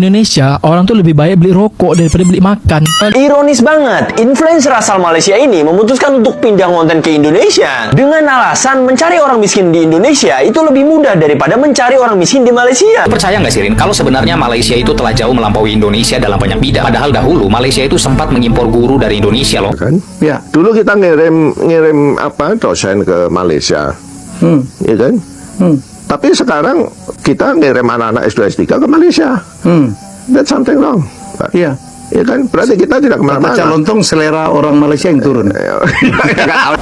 Indonesia, orang tuh lebih baik beli rokok daripada beli makan. Ironis banget, influencer asal Malaysia ini memutuskan untuk pindah konten ke Indonesia dengan alasan mencari orang miskin di Indonesia itu lebih mudah daripada mencari orang miskin di Malaysia. Percaya nggak sih, Rin, kalau sebenarnya Malaysia itu telah jauh melampaui Indonesia dalam banyak bidang. Padahal dahulu Malaysia itu sempat mengimpor guru dari Indonesia loh. Kan? Ya, dulu kita ngirim dosen ke Malaysia. Ya kan? Tapi sekarang kita ngirim anak-anak S2 S3 ke Malaysia. That's something wrong. Iya. Ya kan? Berarti kita tidak kemana-mana. Calontung selera orang Malaysia yang turun.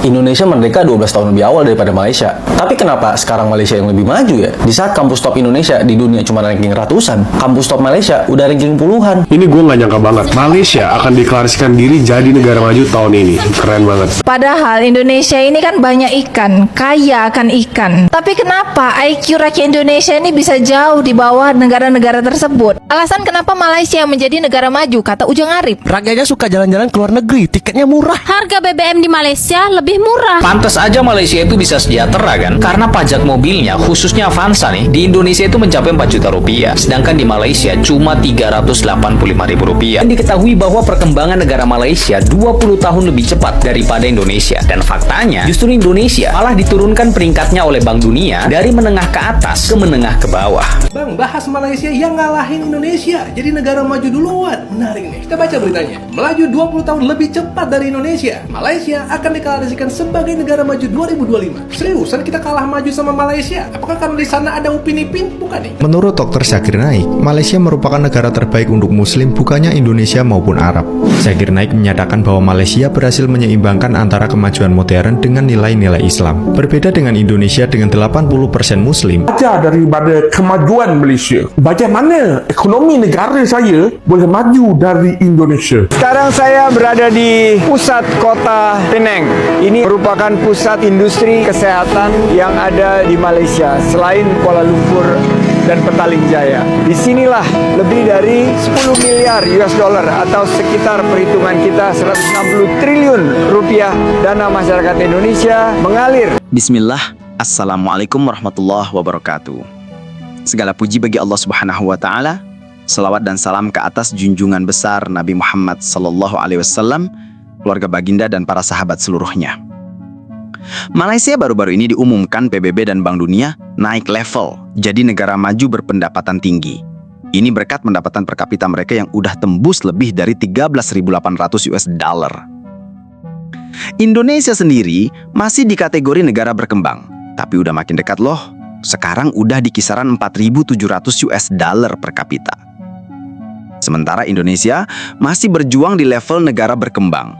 Indonesia merdeka 12 tahun lebih awal daripada Malaysia. Tapi kenapa sekarang Malaysia yang lebih maju ya? Di saat kampus top Indonesia di dunia cuma ranking ratusan, kampus top Malaysia udah ranking puluhan. Ini gue nggak nyangka banget. Malaysia akan deklarasikan diri jadi negara maju tahun ini. Keren banget. Padahal Indonesia ini kan banyak ikan, kaya akan ikan. Tapi kenapa IQ rakyat Indonesia ini bisa jauh di bawah negara-negara tersebut? Alasan kenapa Malaysia menjadi negara maju, kata Ujang Arif. Rakyatnya suka jalan-jalan ke luar negeri, tiketnya murah. Harga BBM di Malaysia lebih murah. Pantes aja Malaysia itu bisa sejahtera kan? Karena pajak mobilnya, khususnya Avanza nih, di Indonesia itu mencapai 4 juta rupiah. Sedangkan di Malaysia cuma 385 ribu rupiah. Dan diketahui bahwa perkembangan negara Malaysia 20 tahun lebih cepat daripada Indonesia. Dan faktanya, justru Indonesia malah diturunkan peringkatnya oleh Bank Dunia dari menengah ke atas ke menengah ke bawah. Bang, bahas Malaysia yang ngalahin Indonesia jadi negara maju duluan. Menarik nih. Kita baca beritanya. Melaju 20 tahun lebih cepat dari Indonesia. Malaysia akan deklarasikan sebagai negara maju 2025. Seriusan kita kalah maju sama Malaysia? Apakah karena di sana ada Upin Ipin? Bukan nih. Menurut Dr. Zakir Naik, Malaysia merupakan negara terbaik untuk Muslim bukannya Indonesia maupun Arab. Zakir Naik menyatakan bahwa Malaysia berhasil menyeimbangkan antara kemajuan modern dengan nilai-nilai Islam. Berbeda dengan Indonesia dengan 80% Muslim. Baca daripada kemajuan Malaysia. Bagaimana ekonomi negara saya boleh maju dari Indonesia. Sekarang saya berada di pusat kota Penang. Ini merupakan pusat industri kesehatan yang ada di Malaysia selain Kuala Lumpur dan Petaling Jaya. Disinilah lebih dari 10 miliar US dollar atau sekitar perhitungan kita 160 triliun rupiah dana masyarakat Indonesia mengalir. Bismillah, Assalamualaikum warahmatullahi wabarakatuh. Segala puji bagi Allah Subhanahu wa Ta'ala. Salawat dan salam ke atas junjungan besar Nabi Muhammad SAW, keluarga baginda dan para sahabat seluruhnya. Malaysia baru-baru ini diumumkan PBB dan Bank Dunia naik level jadi negara maju berpendapatan tinggi. Ini berkat pendapatan per kapita mereka yang udah tembus lebih dari 13.800 US dollar. Indonesia sendiri masih di kategori negara berkembang, tapi udah makin dekat loh. Sekarang udah di kisaran 4.700 US dollar per kapita. Sementara Indonesia masih berjuang di level negara berkembang.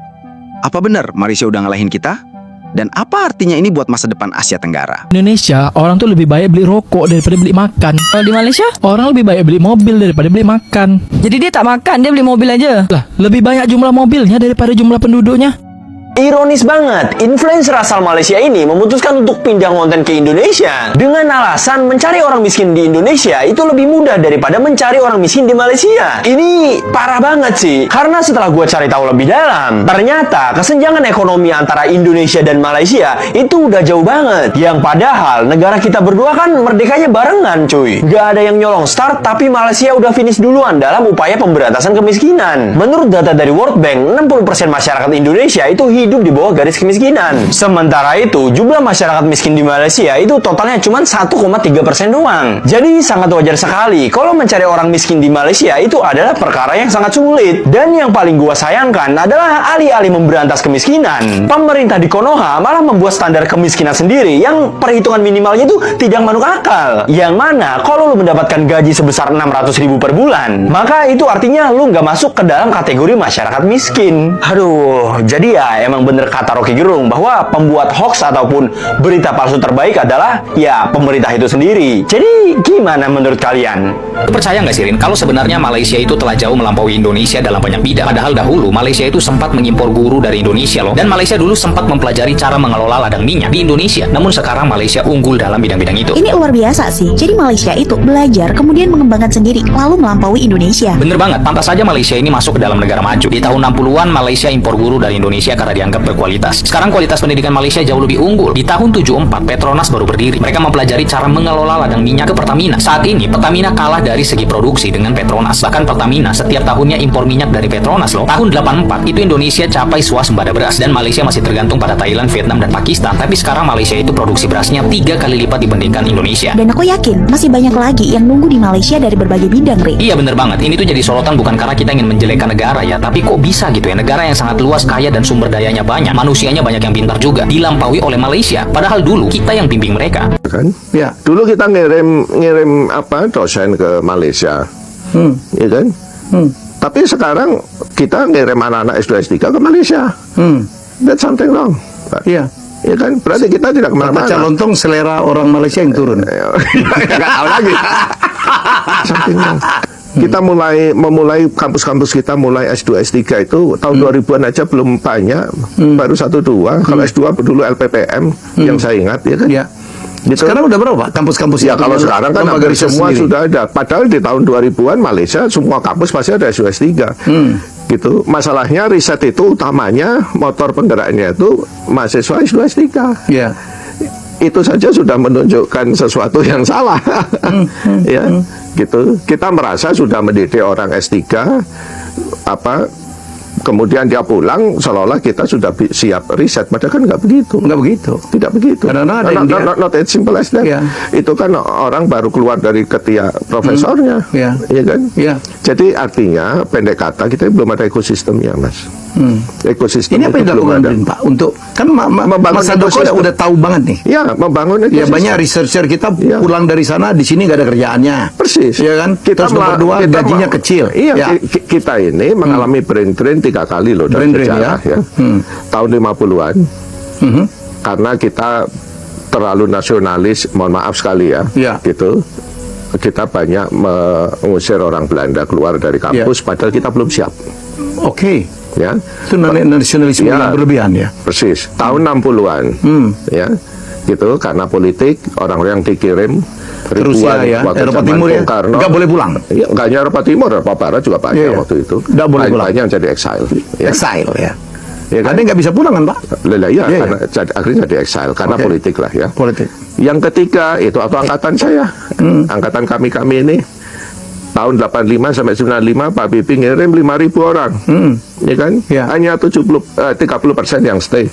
Apa benar Malaysia udah ngalahin kita? Dan apa artinya ini buat masa depan Asia Tenggara? Indonesia, orang tuh lebih baik beli rokok daripada beli makan. Kalau di Malaysia, orang lebih baik beli mobil daripada beli makan. jadi dia tak makan, dia beli mobil aja. Lah, lebih banyak jumlah mobilnya daripada jumlah penduduknya. Ironis banget, influencer asal Malaysia ini memutuskan untuk pindah konten ke Indonesia dengan alasan mencari orang miskin di Indonesia itu lebih mudah daripada mencari orang miskin di Malaysia. Ini parah banget sih, karena setelah gue cari tahu lebih dalam, ternyata kesenjangan ekonomi antara Indonesia dan Malaysia itu udah jauh banget. Yang padahal negara kita berdua kan merdekanya barengan cuy. Gak ada yang nyolong start, tapi Malaysia udah finish duluan dalam upaya pemberantasan kemiskinan. Menurut data dari World Bank, 60% masyarakat Indonesia itu hidup di bawah garis kemiskinan. Sementara itu, jumlah masyarakat miskin di Malaysia itu totalnya cuma 1,3% doang. Jadi sangat wajar sekali kalau mencari orang miskin di Malaysia itu adalah perkara yang sangat sulit. Dan yang paling gua sayangkan adalah alih-alih memberantas kemiskinan, pemerintah di Konoha malah membuat standar kemiskinan sendiri yang perhitungan minimalnya itu tidak masuk akal. Yang mana kalau lu mendapatkan gaji sebesar 600.000 per bulan, maka itu artinya lu nggak masuk ke dalam kategori masyarakat miskin. Aduh, jadi ya emang bener kata Rocky Gerung bahwa pembuat hoax ataupun berita palsu terbaik adalah ya pemerintah itu sendiri. Jadi gimana menurut kalian? Percaya nggak sih, Rin, kalau sebenarnya Malaysia itu telah jauh melampaui Indonesia dalam banyak bidang. Padahal dahulu Malaysia itu sempat mengimpor guru dari Indonesia loh. Dan Malaysia dulu sempat mempelajari cara mengelola ladang minyak di Indonesia. Namun sekarang Malaysia unggul dalam bidang-bidang itu. Ini luar biasa sih. Jadi Malaysia itu belajar kemudian mengembangkan sendiri lalu melampaui Indonesia. Bener banget, pantas saja Malaysia ini masuk ke dalam negara maju. Di tahun 60-an Malaysia impor guru dari Indonesia karena dianggap berkualitas. Sekarang kualitas pendidikan Malaysia jauh lebih unggul. Di tahun 74, Petronas baru berdiri. Mereka mempelajari cara mengelola ladang minyak ke Pertamina. Saat ini, Pertamina kalah dari segi produksi dengan Petronas. Bahkan Pertamina setiap tahunnya impor minyak dari Petronas loh. Tahun 84, itu Indonesia capai swasembada beras dan Malaysia masih tergantung pada Thailand, Vietnam, dan Pakistan. Tapi sekarang Malaysia itu produksi berasnya 3 kali lipat dibandingkan Indonesia. Dan aku yakin masih banyak lagi yang nunggu di Malaysia dari berbagai bidang, Ri. Iya bener banget, ini tuh jadi sorotan bukan karena kita ingin menjelekkan negara ya, tapi kok bisa gitu ya, negara yang sangat luas, kaya, dan sumber dayanya banyak, manusianya banyak yang pintar juga, dilampaui oleh Malaysia, padahal dulu kita yang bimbing mereka. Kan? Ya. Dulu kita ngirim dosen ke Malaysia, ya kan? Tapi sekarang kita ngirim anak-anak S2 S3 ke Malaysia. That's something wrong. Iya. Ya kan? Berarti kita tidak kemana-mana. Baca lontong selera orang Malaysia yang turun. Nggak tahu lagi. Something wrong. Kita memulai kampus-kampus kita mulai S2 S3 itu tahun 2000-an aja belum banyak, baru 1-2. Kalau S2 dulu LPPM yang saya ingat ya kan. Ya. Gitu. Sekarang udah berapa kampus-kampus ya? Kalau sekarang kan hampir semua sendiri sudah ada. Padahal di tahun 2000-an Malaysia semua kampus pasti ada S2 S3. Gitu. Masalahnya riset itu utamanya motor penggerakannya itu mahasiswa S2 S3. Ya. Itu saja sudah menunjukkan sesuatu yang salah. Ya. Gitu. Kita merasa sudah mendidik orang S3 kemudian dia pulang seolah-olah kita sudah siap riset, padahal kan nggak begitu. Tidak begitu. Karena ada not as simple as that. Yeah. Itu kan orang baru keluar dari ketiak profesornya, ya kan? Yeah. Jadi artinya pendek kata kita belum ada ekosistemnya, Mas. Ekosistem ini apa yang dilakukan Pak untuk kan Mas Handoko udah tahu banget nih. Ya, membangun ekosistem. Ya banyak researcher kita pulang dari sana di sini nggak ada kerjaannya. Persis. Ya kan? Terus nomor 2 gajinya kecil. Iya, kita ini mengalami brain drain 3 kali loh dari sejarah ya. Tahun 50-an. Karena kita terlalu nasionalis, mohon maaf sekali ya. Gitu. Kita banyak mengusir orang Belanda keluar dari kampus padahal kita belum siap. Oke. Ya. Itu nasionalisme yang berlebihan ya. Persis. Tahun 60-an. Ya. Gitu karena politik orang-orang yang dikirim ribuan Eropa Timur ya. Nggak boleh pulang. Iya, nggak hanya Eropa Timur, Eropa Barat juga banyak waktu itu. Nggak boleh pulang. Banyak yang jadi exile. Exile ya. Ya kan? Ada nggak bisa pulang kan Pak? Iya, karena akhirnya jadi exile karena politik lah ya. Politik. Yang ketiga itu angkatan saya, angkatan kami ini tahun 85 sampai 95 Pak Bibi ngirim 5.000 orang, ya kan? Hanya 30% yang stay.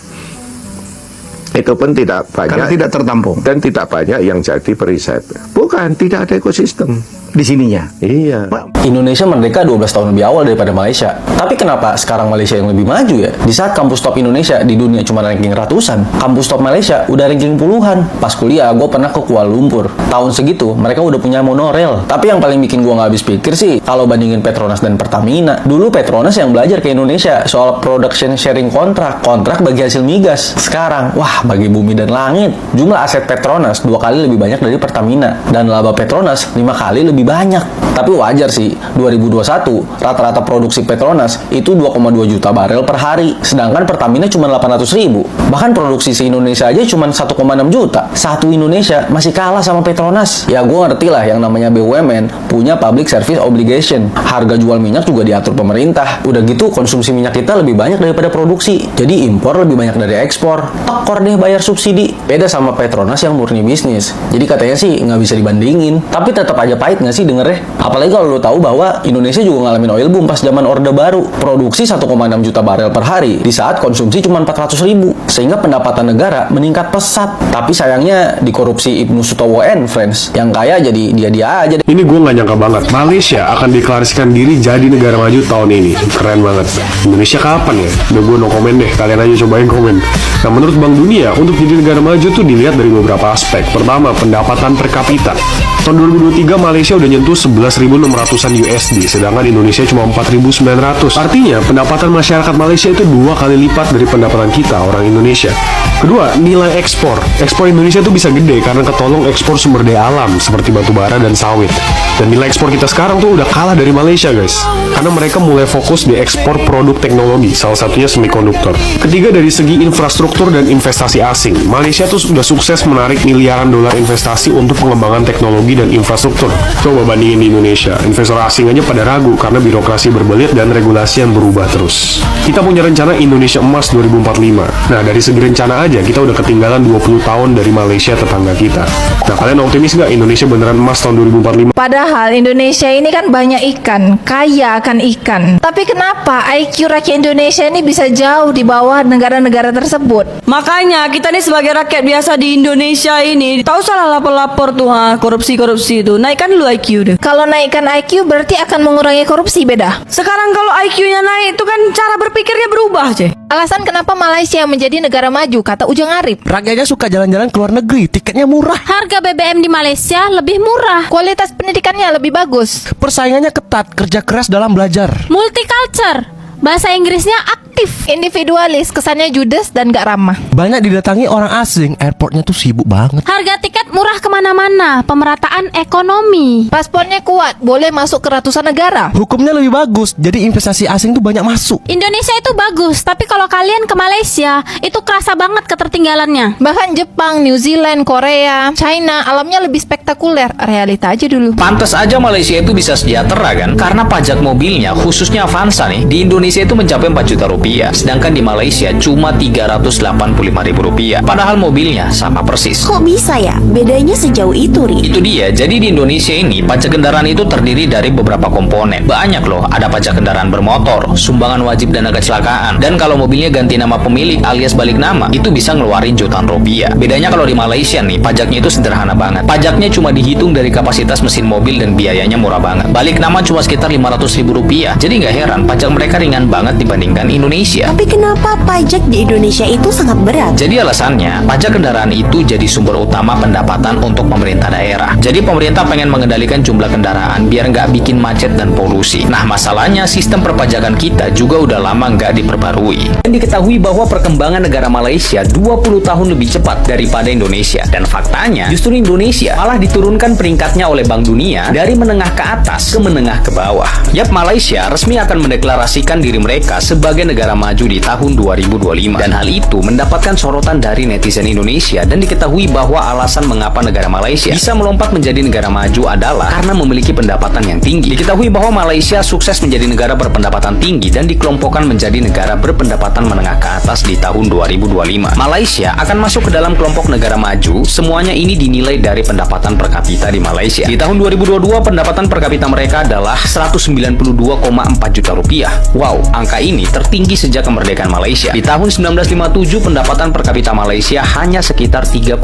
Itu pun tidak banyak. Karena tidak tertampung. Dan tidak banyak yang jadi periset. Bukan, tidak ada ekosistem di sininya. Iya. Indonesia merdeka 12 tahun lebih awal daripada Malaysia. Tapi kenapa sekarang Malaysia yang lebih maju ya? Di saat kampus top Indonesia di dunia cuma ranking ratusan, kampus top Malaysia udah ranking puluhan. Pas kuliah, gue pernah ke Kuala Lumpur. Tahun segitu, mereka udah punya monorail. Tapi yang paling bikin gue nggak habis pikir sih, kalau bandingin Petronas dan Pertamina. Dulu Petronas yang belajar ke Indonesia soal production sharing kontrak bagi hasil migas. Sekarang, wah, bagi bumi dan langit. Jumlah aset Petronas 2 kali lebih banyak dari Pertamina. Dan laba Petronas 5 kali lebih banyak. Tapi wajar sih, 2021 rata-rata produksi Petronas itu 2,2 juta barel per hari, sedangkan Pertamina cuma 800.000. Bahkan produksi se-Indonesia aja cuma 1,6 juta. Satu Indonesia masih kalah sama Petronas. Ya gue ngerti lah yang namanya BUMN punya public service obligation. Harga jual minyak juga diatur pemerintah. Udah gitu konsumsi minyak kita lebih banyak daripada produksi. Jadi impor lebih banyak dari ekspor. Tekor deh bayar subsidi. Beda sama Petronas yang murni bisnis. Jadi katanya sih nggak bisa dibandingin. Tapi tetap aja pahit nggak sih dengernya? Apalagi kalau lo tahu bahwa Indonesia juga ngalamin oil boom pas zaman Orde Baru. Produksi 1,6 juta barel per hari di saat konsumsi cuma 400.000. Sehingga pendapatan negara meningkat pesat. Tapi sayangnya dikorupsi Ibnu Sutowo and Friends. Yang kaya jadi dia aja. Ini gue nggak nyangka banget. Malaysia akan deklarasikan diri jadi negara maju tahun ini. Keren banget. Indonesia kapan ya? Udah gue no komen deh. Kalian aja cobain komen. Nah menurut Bank Dunia, untuk jadi negara maju tuh dilihat dari beberapa aspek. Pertama, pendapatan per kapita. Tahun 2023 Malaysia udah nyentuh 11.600-an USD, sedangkan Indonesia cuma 4.900. Artinya pendapatan masyarakat Malaysia itu 2 kali lipat dari pendapatan kita orang Indonesia. Kedua, nilai ekspor. Ekspor Indonesia tuh bisa gede karena ketolong ekspor sumber daya alam seperti batu bara dan sawit. Dan nilai ekspor kita sekarang tuh udah kalah dari Malaysia, guys. Karena mereka mulai fokus di ekspor produk teknologi, salah satunya semikonduktor. Ketiga, dari segi infrastruktur dan investasi asing. Malaysia tuh sudah sukses menarik miliaran dolar investasi untuk pengembangan teknologi dan infrastruktur. Coba bandingin di Indonesia. Investor asing aja pada ragu karena birokrasi berbelit dan regulasi yang berubah terus. Kita punya rencana Indonesia Emas 2045. Nah, dari segi rencana aja kita udah ketinggalan 20 tahun dari Malaysia tetangga kita. Nah, kalian optimis nggak Indonesia beneran emas tahun 2045? Padahal Indonesia ini kan banyak ikan, kaya akan ikan. Tapi kenapa IQ rakyat Indonesia ini bisa jauh di bawah negara-negara tersebut? Makanya kita nih sebagai rakyat biasa di Indonesia ini tahu salah lapor-lapor tuh korupsi-korupsi itu. Naikkan dulu IQ deh. Kalau naikkan IQ berarti akan mengurangi korupsi, beda. Sekarang kalau IQ-nya naik itu kan cara berpikirnya berubah, Ceh. Alasan kenapa Malaysia menjadi negara maju, kata Ujang Arif. Rakyatnya suka jalan-jalan ke luar negeri, tiketnya murah. Harga BBM di Malaysia lebih murah. Kualitas pendidikannya lebih bagus. Persaingannya ketat, kerja keras dalam belajar. Multicultural. Bahasa Inggrisnya aktif. Individualis, kesannya judes dan gak ramah. Banyak didatangi orang asing, airportnya tuh sibuk banget. Harga tiket murah kemana-mana. Pemerataan ekonomi. Paspornya kuat, boleh masuk ke ratusan negara. Hukumnya lebih bagus, jadi investasi asing tuh banyak masuk. Indonesia itu bagus, tapi kalau kalian ke Malaysia, itu kerasa banget ketertinggalannya. Bahkan Jepang, New Zealand, Korea, China, alamnya lebih spektakuler. Realita aja dulu. Pantes aja Malaysia itu bisa sejahtera kan? Karena pajak mobilnya, khususnya Avanza nih, di Indonesia itu mencapai 4 juta rupiah, sedangkan di Malaysia cuma 385 ribu rupiah. Padahal mobilnya sama persis. Kok bisa ya? Bedanya sejauh itu, Ri? Itu dia, jadi di Indonesia ini pajak kendaraan itu terdiri dari beberapa komponen. Banyak loh, ada pajak kendaraan bermotor, sumbangan wajib dana kecelakaan, dan kalau mobilnya ganti nama pemilik alias balik nama, itu bisa ngeluarin jutaan rupiah. Bedanya kalau di Malaysia nih, pajaknya itu sederhana banget. Pajaknya cuma dihitung dari kapasitas mesin mobil dan biayanya murah banget. Balik nama cuma sekitar 500 ribu rupiah. Jadi nggak heran, pajak mereka ringan banget dibandingkan Indonesia. Tapi kenapa pajak di Indonesia itu sangat berat? Jadi alasannya, pajak kendaraan itu jadi sumber utama pendapatan untuk pemerintah daerah. Jadi pemerintah pengen mengendalikan jumlah kendaraan biar nggak bikin macet dan polusi. Nah, masalahnya sistem perpajakan kita juga udah lama nggak diperbarui. Dan diketahui bahwa perkembangan negara Malaysia 20 tahun lebih cepat daripada Indonesia. Dan faktanya, justru Indonesia malah diturunkan peringkatnya oleh Bank Dunia dari menengah ke atas ke menengah ke bawah. Yap, Malaysia resmi akan mendeklarasikan diri mereka sebagai negara maju di tahun 2025. Dan hal itu mendapatkan sorotan dari netizen Indonesia, dan diketahui bahwa alasan mengapa negara Malaysia bisa melompat menjadi negara maju adalah karena memiliki pendapatan yang tinggi. Diketahui bahwa Malaysia sukses menjadi negara berpendapatan tinggi dan dikelompokkan menjadi negara berpendapatan menengah ke atas di tahun 2025. Malaysia akan masuk ke dalam kelompok negara maju. Semuanya ini dinilai dari pendapatan per kapita di Malaysia. Di tahun 2022 pendapatan per kapita mereka adalah 192,4 juta rupiah. Wow, angka ini tertinggi sejak kemerdekaan Malaysia. Di tahun 1957 pendapatan per kapita Malaysia hanya sekitar 3,5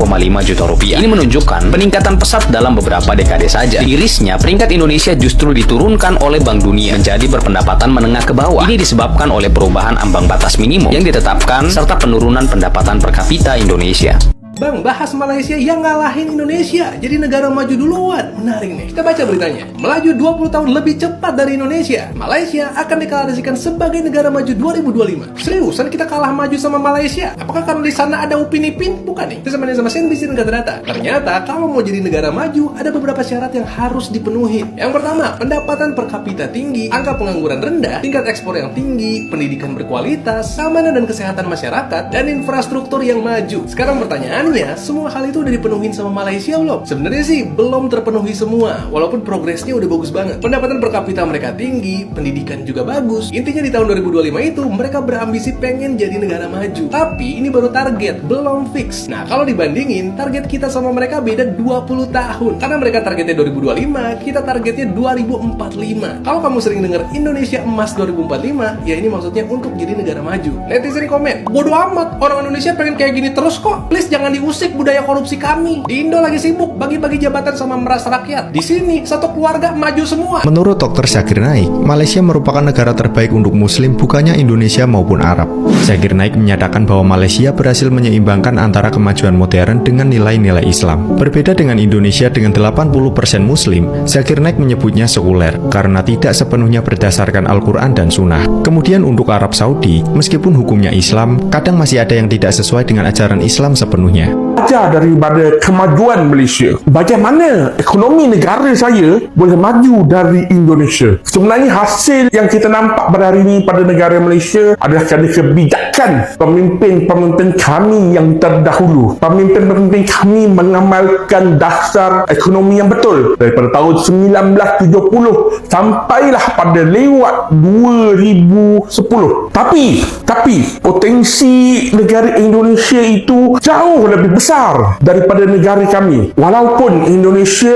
juta rupiah. Ini menunjukkan peningkatan pesat dalam beberapa dekade saja. Mirisnya, peringkat Indonesia justru diturunkan oleh Bank Dunia menjadi berpendapatan menengah ke bawah. Ini disebabkan oleh perubahan ambang batas minimum yang ditetapkan serta penurunan pendapatan per kapita Indonesia. Bang, bahas Malaysia yang ngalahin Indonesia jadi negara maju duluan. Menarik nih, kita baca beritanya. Melaju 20 tahun lebih cepat dari Indonesia, Malaysia akan deklarasikan sebagai negara maju 2025. Seriusan kita kalah maju sama Malaysia? Apakah karena di sana ada Upin Ipin? Bukan nih, itu sama CNBC dan kata-data. Ternyata kalau mau jadi negara maju, ada beberapa syarat yang harus dipenuhi. Yang pertama, pendapatan per kapita tinggi, angka pengangguran rendah, tingkat ekspor yang tinggi, pendidikan berkualitas, keamanan dan kesehatan masyarakat, dan infrastruktur yang maju. Sekarang pertanyaan, semua hal itu udah dipenuhin sama Malaysia belum? Sebenarnya sih belum terpenuhi semua, walaupun progresnya udah bagus banget. Pendapatan per kapita mereka tinggi, pendidikan juga bagus. Intinya di tahun 2025 itu mereka berambisi pengen jadi negara maju. Tapi ini baru target, belum fix. Nah, kalau dibandingin, target kita sama mereka beda 20 tahun. Karena mereka targetnya 2025, kita targetnya 2045. Kalau kamu sering denger Indonesia Emas 2045, ya ini maksudnya untuk jadi negara maju. Netizen komen, bodoh amat, orang Indonesia pengen kayak gini terus kok. Please jangan jangan diusik budaya korupsi kami. Di Indo lagi sibuk bagi-bagi jabatan sama meras rakyat. Di sini satu keluarga maju semua. Menurut Dr. Zakir Naik, Malaysia merupakan negara terbaik untuk Muslim bukannya Indonesia maupun Arab. Zakir Naik menyatakan bahwa Malaysia berhasil menyeimbangkan antara kemajuan modern dengan nilai-nilai Islam. Berbeda dengan Indonesia dengan 80% Muslim, Zakir Naik menyebutnya sekuler karena tidak sepenuhnya berdasarkan Al-Quran dan Sunnah. Kemudian untuk Arab Saudi, meskipun hukumnya Islam, kadang masih ada yang tidak sesuai dengan ajaran Islam sepenuhnya. Belajar daripada kemajuan Malaysia, bagaimana ekonomi negara saya boleh maju dari Indonesia. Sebenarnya hasil yang kita nampak pada hari ini pada negara Malaysia adalah kerana kebijakan pemimpin-pemimpin kami yang terdahulu. Pemimpin-pemimpin kami mengamalkan dasar ekonomi yang betul daripada tahun 1970 sampailah pada lewat 2010. Tapi potensi negara Indonesia itu jauh lebih besar daripada negara kami. Walaupun Indonesia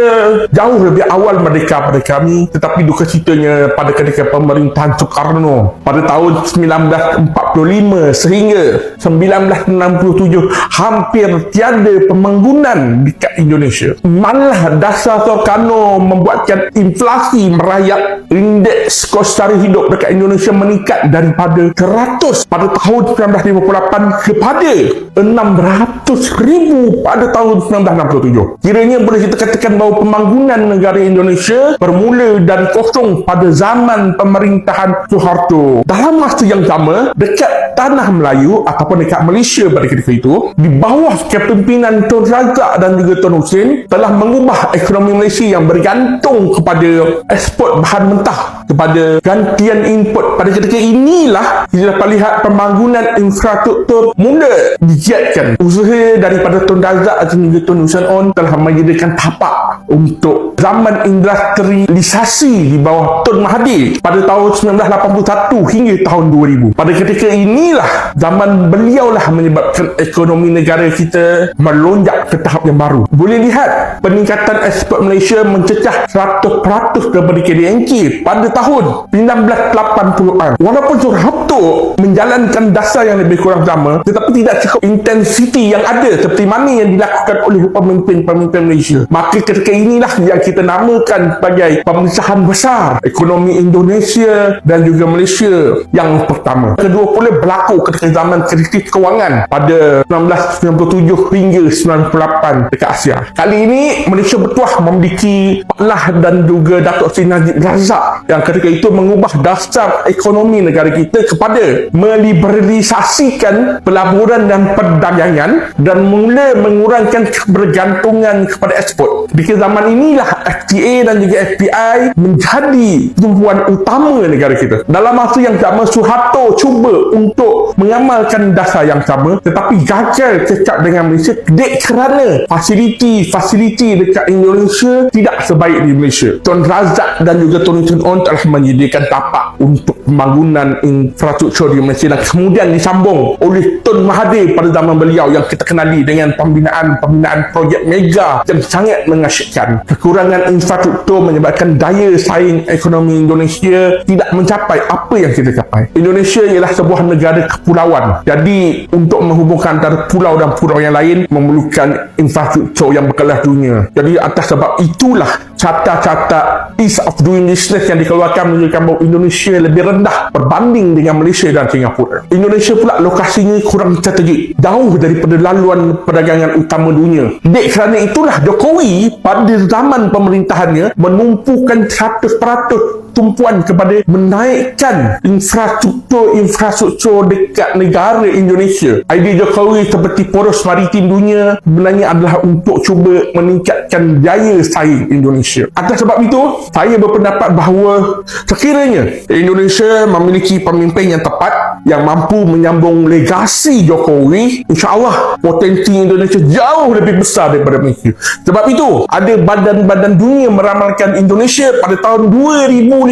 jauh lebih awal merdeka pada kami, tetapi duka citanya pada ketika pemerintahan Soekarno pada tahun 1945 sehingga 1967 hampir tiada pembangunan dekat Indonesia. Malah dasar Soekarno membuatkan inflasi merayap, indeks kos sara hidup dekat Indonesia meningkat daripada 100 pada tahun 1958 kepada 600,000 pada tahun 1967. Kiranya boleh kita katakan bahawa pembangunan negara Indonesia bermula dari kosong pada zaman pemerintahan Soeharto. Dalam masa yang sama, dekat tanah Melayu ataupun dekat Malaysia pada ketika itu, di bawah kepimpinan Tun Razak dan juga Tun Hussein, telah mengubah ekonomi Malaysia yang bergantung kepada ekspor bahan mentah kepada gantian input. Pada ketika inilah kita dapat lihat pembangunan infrastruktur mula digiatkan. Usaha daripada Tun Razak dan juga Tun Hussein On telah menjadikan tapak untuk zaman industrialisasi di bawah Tun Mahathir pada tahun 1981 hingga tahun 2000. Pada ketika inilah zaman beliaulah menyebabkan ekonomi negara kita melonjak ke tahap yang baru. Boleh lihat peningkatan ekspor Malaysia mencecah 100% daripada KDNK pada tahun 1980-an. Walaupun Soeharto menjalankan dasar yang lebih kurang sama, tetapi tidak cukup intensiti yang ada seperti mana yang dilakukan oleh pemimpin-pemimpin Malaysia. Maka ketika inilah yang kita namakan sebagai pemisahan besar ekonomi Indonesia dan juga Malaysia yang pertama. Kedua pula berlaku ketika zaman krisis kewangan pada 1997 hingga 98 dekat Asia. Kali ini Malaysia bertuah memiliki Pak Lah dan juga Datuk Seri Najib Razak yang ketika itu mengubah dasar ekonomi negara kita kepada meliberalisasikan pelaburan dan perdagangan dan mula mengurangkan kebergantungan kepada ekspor. Di zaman inilah FTA dan juga FPI menjadi tumpuan utama negara kita. Dalam masa yang sama, Soeharto cuba untuk mengamalkan dasar yang sama tetapi gagal cekak dengan Malaysia kerana fasiliti dekat Indonesia tidak sebaik di Malaysia. Tun Razak dan juga Tun Hussein On telah menyediakan tapak untuk pembangunan infrastruktur di Malaysia dan kemudian disambung oleh Tun Mahathir pada zaman beliau yang kita kenali dengan pembinaan projek mega yang sangat mengasyikkan. Kekurangan infrastruktur menyebabkan daya saing ekonomi Indonesia tidak mencapai apa yang kita capai. Indonesia ialah sebuah negara kepulauan. Jadi untuk menghubungkan antara pulau dan pulau yang lain memerlukan infrastruktur yang berkelas dunia. Jadi atas sebab itulah carta Ease of Doing Business yang dikeluarkan menunjukkan bahawa Indonesia lebih rendah berbanding dengan Malaysia dan Singapura. Indonesia pula lokasinya kurang strategik, jauh daripada laluan perdagangan utama dunia. Kerana itulah Jokowi pada zaman pemerintahannya menumpukan 100% tumpuan kepada menaikkan infrastruktur dekat negara Indonesia. Idea Jokowi seperti poros maritim dunia sebenarnya adalah untuk cuba meningkatkan daya saing Indonesia. Atas sebab itu, saya berpendapat bahawa sekiranya Indonesia memiliki pemimpin yang tepat yang mampu menyambung legasi Jokowi, insya-Allah potensi Indonesia jauh lebih besar daripada Malaysia. Sebab itu, ada badan-badan dunia meramalkan Indonesia pada tahun 2050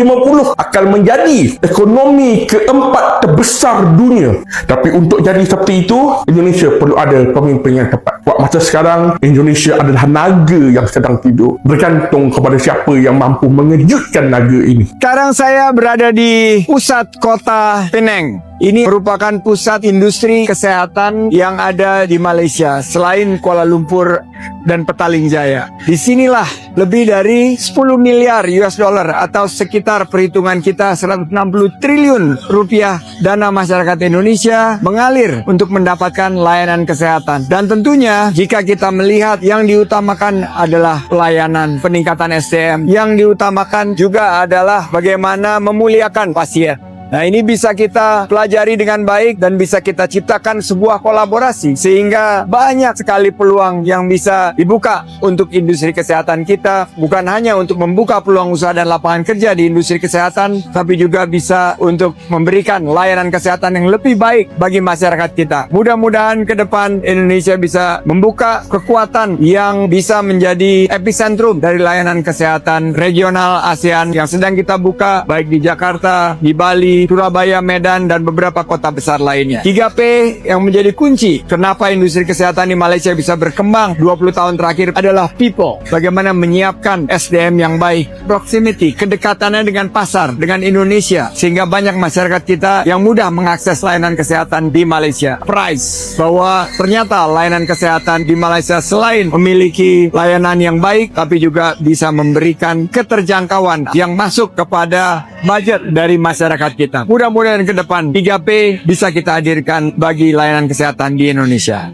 akan menjadi ekonomi keempat terbesar dunia. Tapi untuk jadi seperti itu, Indonesia perlu ada pemimpin yang tepat. Buat masa sekarang, Indonesia adalah naga yang sedang tidur. Bergantung kepada siapa yang mampu mengejutkan naga ini. Sekarang saya berada di pusat kota Penang. Ini merupakan pusat industri kesehatan yang ada di Malaysia selain Kuala Lumpur dan Petaling Jaya. Disinilah lebih dari 10 miliar US dollar atau sekitar perhitungan kita 160 triliun rupiah dana masyarakat Indonesia mengalir untuk mendapatkan layanan kesehatan. Dan tentunya jika kita melihat yang diutamakan adalah pelayanan, peningkatan SDM, yang diutamakan juga adalah bagaimana memuliakan pasien. Nah, ini bisa kita pelajari dengan baik dan bisa kita ciptakan sebuah kolaborasi sehingga banyak sekali peluang yang bisa dibuka untuk industri kesehatan kita, bukan hanya untuk membuka peluang usaha dan lapangan kerja di industri kesehatan, tapi juga bisa untuk memberikan layanan kesehatan yang lebih baik bagi masyarakat kita. Mudah-mudahan ke depan Indonesia bisa membuka kekuatan yang bisa menjadi epicentrum dari layanan kesehatan regional ASEAN yang sedang kita buka baik di Jakarta, di Bali, Surabaya, Medan, dan beberapa kota besar lainnya. 3P yang menjadi kunci kenapa industri kesehatan di Malaysia bisa berkembang 20 tahun terakhir adalah people. Bagaimana menyiapkan SDM yang baik, proximity, kedekatannya dengan pasar, dengan Indonesia, sehingga banyak masyarakat kita yang mudah mengakses layanan kesehatan di Malaysia. Price, bahwa ternyata layanan kesehatan di Malaysia selain memiliki layanan yang baik, tapi juga bisa memberikan keterjangkauan yang masuk kepada budget dari masyarakat kita. Mudah-mudahan ke depan 3P bisa kita hadirkan bagi layanan kesehatan di Indonesia.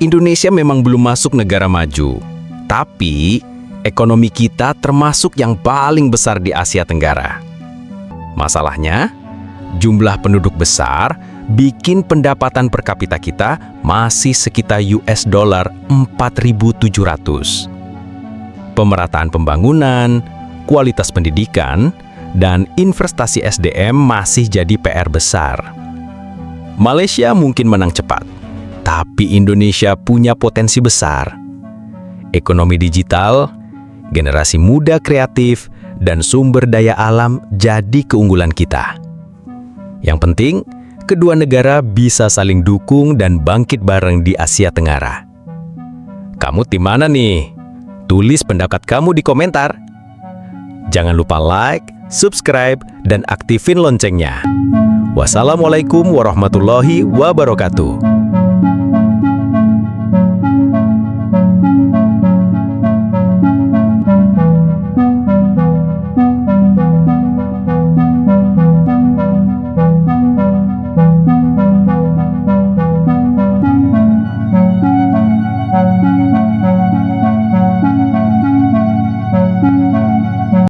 Indonesia memang belum masuk negara maju, tapi ekonomi kita termasuk yang paling besar di Asia Tenggara. Masalahnya, jumlah penduduk besar bikin pendapatan per kapita kita masih sekitar US dollar 4.700. Pemerataan pembangunan, kualitas pendidikan, dan investasi SDM masih jadi PR besar. Malaysia mungkin menang cepat, tapi Indonesia punya potensi besar. Ekonomi digital, generasi muda kreatif, dan sumber daya alam jadi keunggulan kita. Yang penting, kedua negara bisa saling dukung dan bangkit bareng di Asia Tenggara. Kamu tim mana nih? Tulis pendapat kamu di komentar. Jangan lupa like, subscribe, dan aktifin loncengnya. Wassalamualaikum warahmatullahi wabarakatuh.